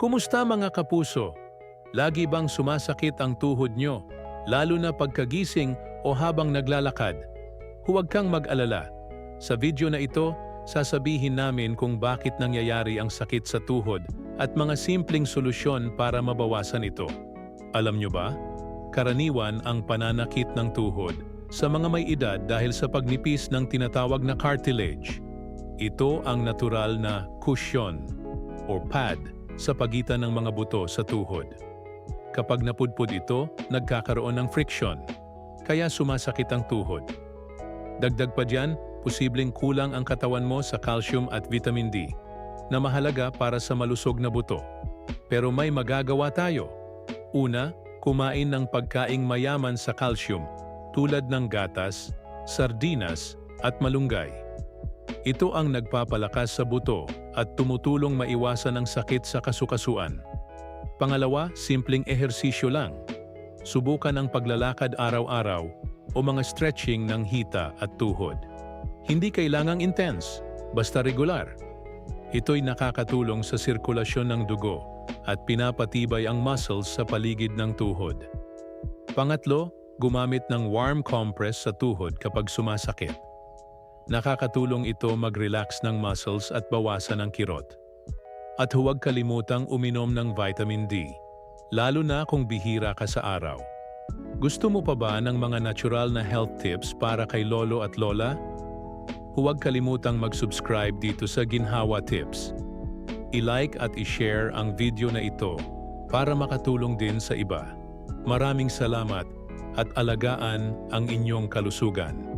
Kumusta mga kapuso? Lagi bang sumasakit ang tuhod nyo, lalo na pagkagising o habang naglalakad? Huwag kang mag-alala. Sa video na ito, sasabihin namin kung bakit nangyayari ang sakit sa tuhod at mga simpleng solusyon para mabawasan ito. Alam nyo ba? Karaniwan ang pananakit ng tuhod sa mga may edad dahil sa pagnipis ng tinatawag na cartilage. Ito ang natural na cushion o pad sa pagitan ng mga buto sa tuhod. Kapag napudpud ito, nagkakaroon ng friction, kaya sumasakit ang tuhod. Dagdag pa dyan, posibleng kulang ang katawan mo sa calcium at vitamin D, na mahalaga para sa malusog na buto. Pero may magagawa tayo. Una, kumain ng pagkaing mayaman sa calcium, tulad ng gatas, sardinas, at malunggay. Ito ang nagpapalakas sa buto at tumutulong maiwasan ang sakit sa kasukasuan. Pangalawa, simpleng ehersisyo lang. Subukan ang paglalakad araw-araw o mga stretching ng hita at tuhod. Hindi kailangang intense, basta regular. Ito'y nakakatulong sa sirkulasyon ng dugo at pinapatibay ang muscles sa paligid ng tuhod. Pangatlo, gumamit ng warm compress sa tuhod kapag sumasakit. Nakakatulong ito mag-relax ng muscles at bawasan ang kirot. At huwag kalimutang uminom ng vitamin D, lalo na kung bihira ka sa araw. Gusto mo pa ba ng mga natural na health tips para kay lolo at lola? Huwag kalimutang mag-subscribe dito sa Ginhawa Tips. I-like at i-share ang video na ito para makatulong din sa iba. Maraming salamat at alagaan ang inyong kalusugan.